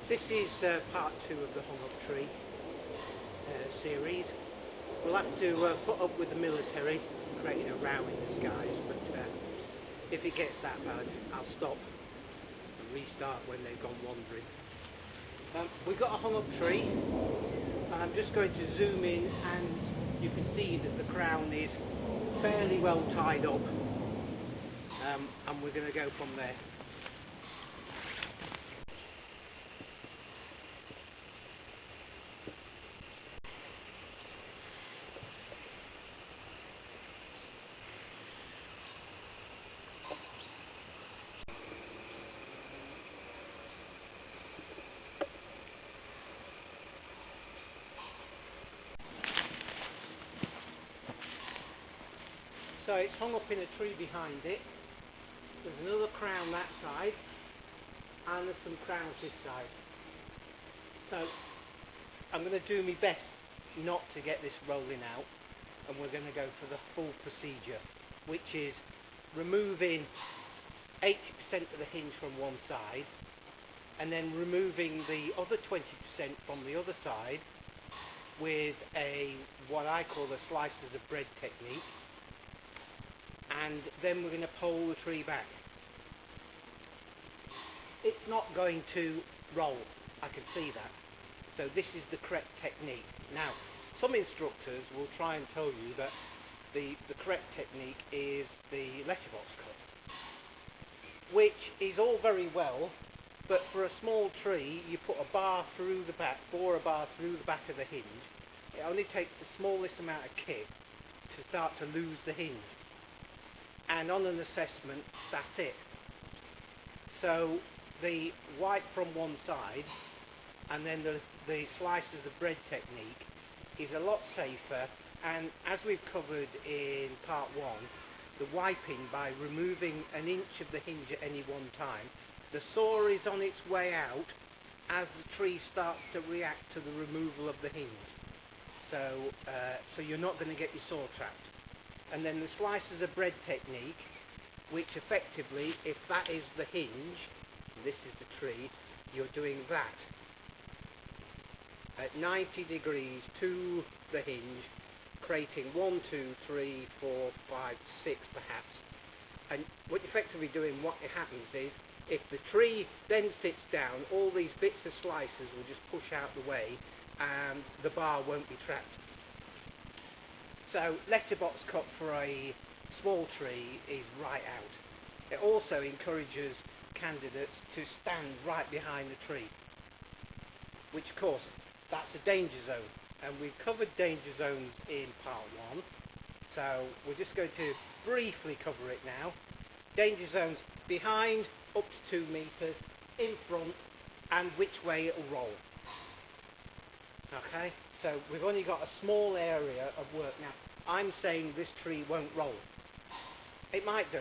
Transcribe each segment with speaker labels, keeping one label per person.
Speaker 1: This is part 2 of the hung up tree series. We'll have to put up with the military creating a row in the skies, but if it gets that bad, I'll stop and restart when they've gone wandering. We've got a hung up tree, and I'm just going to zoom in, and you can see that the crown is fairly well tied up, and we're going to go from there. So it's hung up in a tree behind it. There's another crown that side, and there's some crowns this side. So I'm going to do my best not to get this rolling out, and we're going to go for the full procedure, which is removing 80% of the hinge from one side, and then removing the other 20% from the other side with what I call a slices of bread technique. And then we're going to pull the tree back. It's not going to roll, I can see that. So this is the correct technique. Now, some instructors will try and tell you that the correct technique is the letterbox cut, which is all very well, but for a small tree, you put a bar through the back, bore a bar through the back of the hinge. It only takes the smallest amount of kit to start to lose the hinge. And on an assessment, that's it. So the wipe from one side and then the slices of bread technique is a lot safer, and as we've covered in part 1, the wiping by removing an inch of the hinge at any one time, the saw is on its way out as the tree starts to react to the removal of the hinge. So you're not going to get your saw trapped. And then the slices of bread technique, which effectively, if that is the hinge, this is the tree, you're doing that at 90 degrees to the hinge, creating 1, 2, 3, 4, 5, 6 perhaps. And what you're effectively doing, what happens is, if the tree then sits down, all these bits of slices will just push out the way and the bar won't be trapped. So letterbox cut for a small tree is right out. It also encourages candidates to stand right behind the tree, which of course that's a danger zone, and we've covered danger zones in part 1, so we're just going to briefly cover it now. Danger zones behind, up to 2 meters, in front, and which way it'll roll. Okay, so we've only got a small area of work now. I'm saying this tree won't roll. It might do.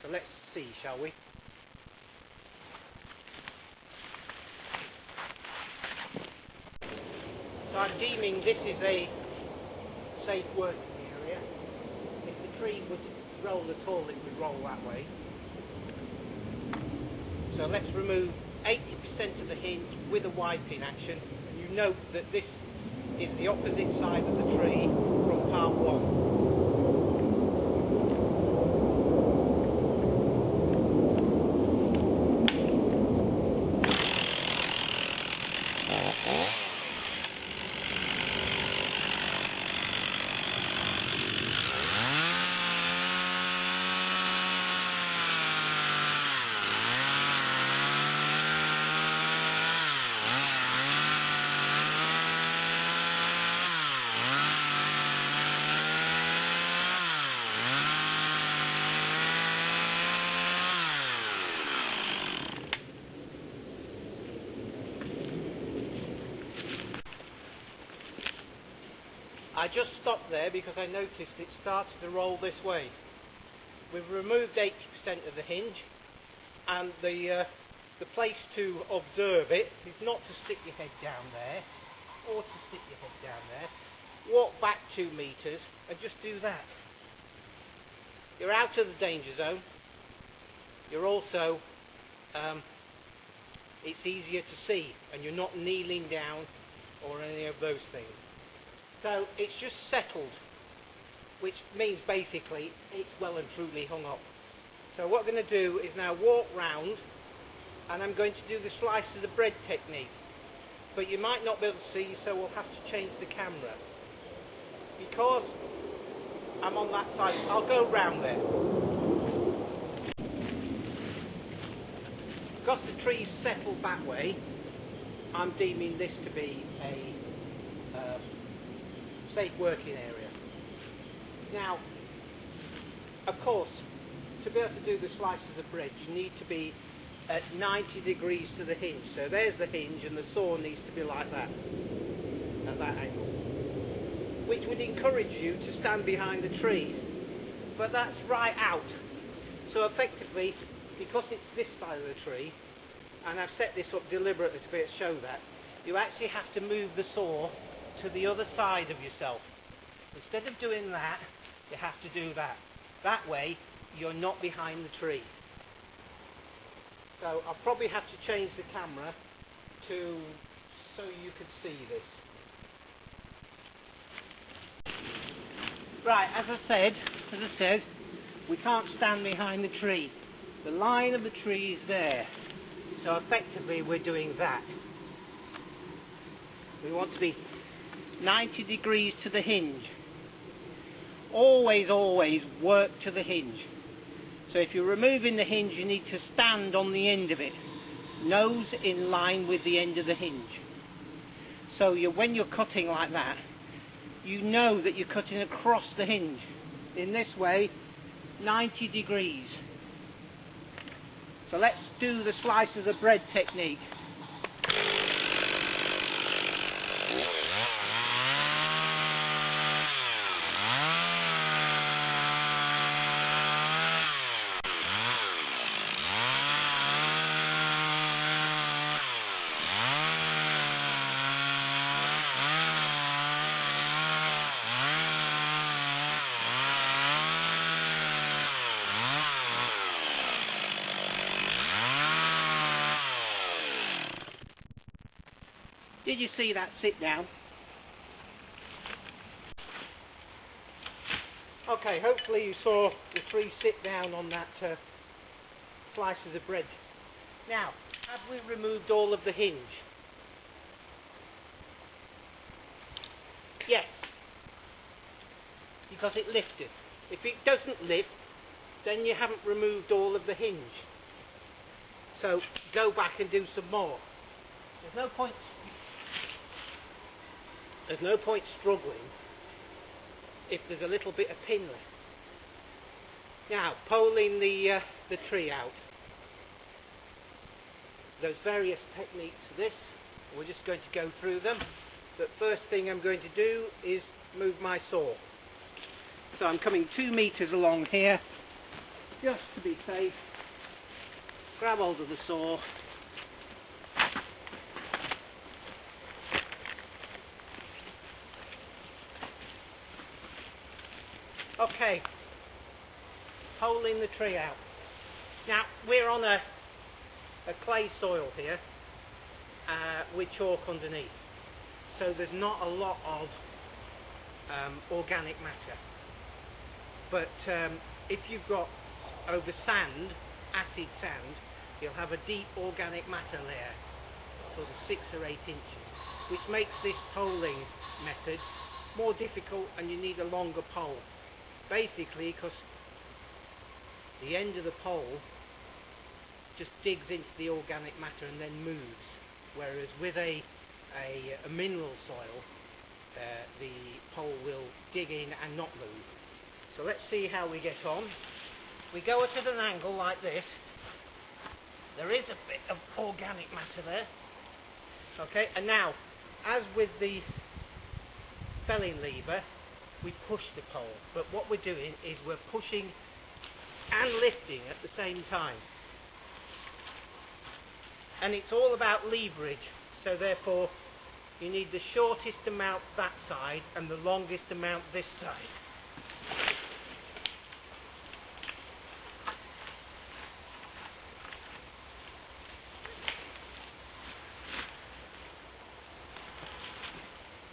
Speaker 1: So let's see, shall we? So I'm deeming this is a safe working area. If the tree would roll at all, it would roll that way. So let's remove 80% of the hinge with a wiping action. And you note that this is the opposite side of the tree from part 1. I just stopped there because I noticed it started to roll this way. We've removed 80% of the hinge, and the place to observe it is not to stick your head down there, or to stick your head down there. Walk back 2 meters and just do that. You're out of the danger zone. You're also it's easier to see, and you're not kneeling down or any of those things. So it's just settled, which means basically it's well and truly hung up. So what I'm going to do is now walk round, and I'm going to do the slice of the bread technique. But you might not be able to see, so we'll have to change the camera. Because I'm on that side, I'll go round there. Because the tree's settled that way, I'm deeming this to be a safe working area. Now, of course, to be able to do the slice of the bread, you need to be at 90 degrees to the hinge. So there's the hinge, and the saw needs to be like that, at that angle. Which would encourage you to stand behind the tree, but that's right out. So effectively, because it's this side of the tree, and I've set this up deliberately to be able to show that, you actually have to move the saw to the other side of yourself. Instead of doing that, you have to do that. That way, you're not behind the tree. So I'll probably have to change the camera so you can see this. Right, as I said, we can't stand behind the tree. The line of the tree is there. So effectively we're doing that. We want to be 90 degrees to the hinge. Always work to the hinge. So if you're removing the hinge, you need to stand on the end of it, nose in line with the end of the hinge. So when you're cutting like that, you know that you're cutting across the hinge. In this way, 90 degrees. So let's do the slice of the bread technique. Did you see that sit down? Okay, hopefully you saw the tree sit down on that slice of the bread. Now, have we removed all of the hinge? Yes, because it lifted. If it doesn't lift, then you haven't removed all of the hinge. So go back and do some more. There's no point struggling if there's a little bit of pin left. Now, poling the tree out. There's various techniques to this. We're just going to go through them. But first thing I'm going to do is move my saw. So I'm coming 2 meters along here, just to be safe. Grab hold of the saw. Okay, poling the tree out. Now, we're on a clay soil here with chalk underneath. So there's not a lot of organic matter. But if you've got over sand, acid sand, you'll have a deep organic matter layer, sort of 6 or 8 inches, which makes this poling method more difficult, and you need a longer pole. Basically, because the end of the pole just digs into the organic matter and then moves, whereas with a mineral soil, the pole will dig in and not move. So let's see how we get on. We go at an angle like this. There is a bit of organic matter there. Okay, and now, as with the felling lever, we push the pole, but what we're doing is we're pushing and lifting at the same time. And it's all about leverage, so therefore you need the shortest amount that side and the longest amount this side.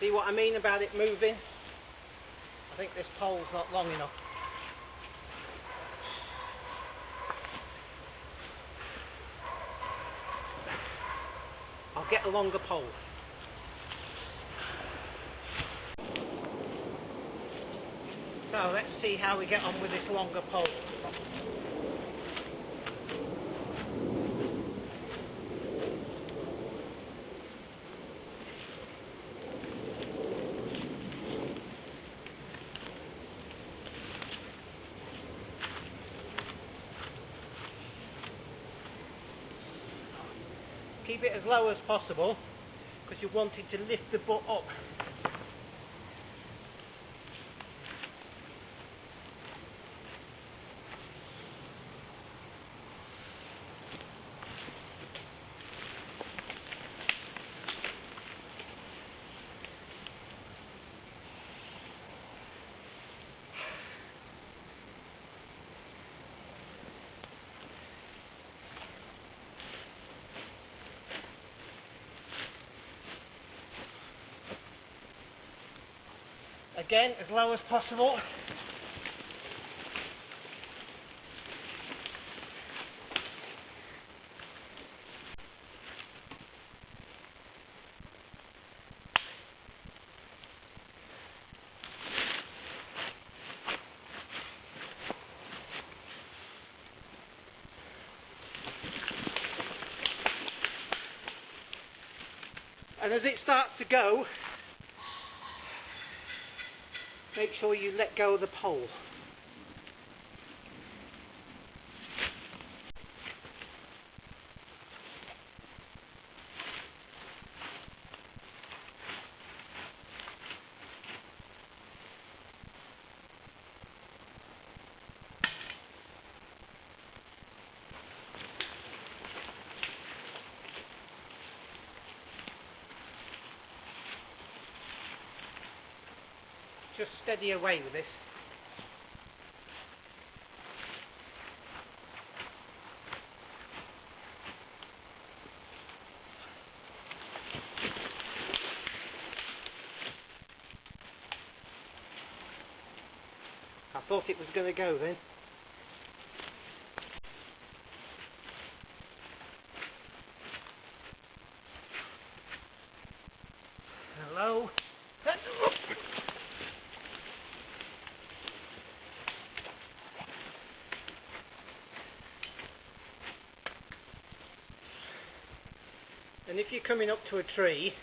Speaker 1: See what I mean about it moving? I think this pole's not long enough. I'll get a longer pole. So let's see how we get on with this longer pole. Keep it as low as possible because you want it to lift the butt up. Again, as low as possible. And as it starts to go, make sure you let go of the pole. Just steady away with this. I thought it was going to go then. Hello? And if you're coming up to a tree,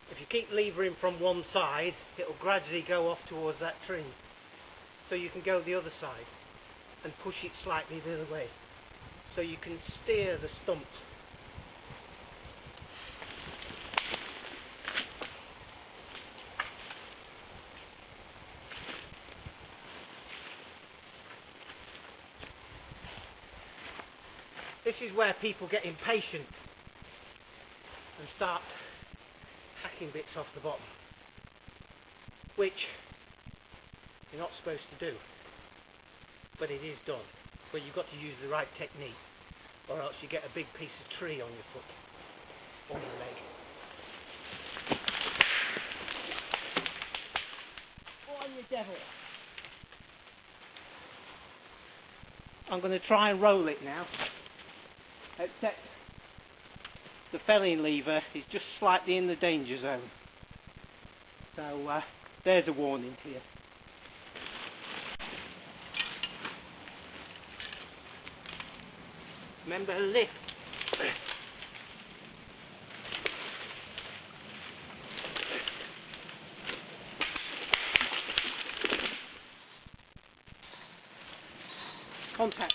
Speaker 1: if you keep levering from one side, it will gradually go off towards that tree. So you can go the other side and push it slightly the other way. So you can steer the stumps. This is where people get impatient and start hacking bits off the bottom, which you're not supposed to do, but it is done. But you've got to use the right technique, or else you get a big piece of tree on your foot, on your leg. On you devil. I'm going to try and roll it now, except the felling lever is just slightly in the danger zone. So there's a warning to you. Remember to lift. Contact.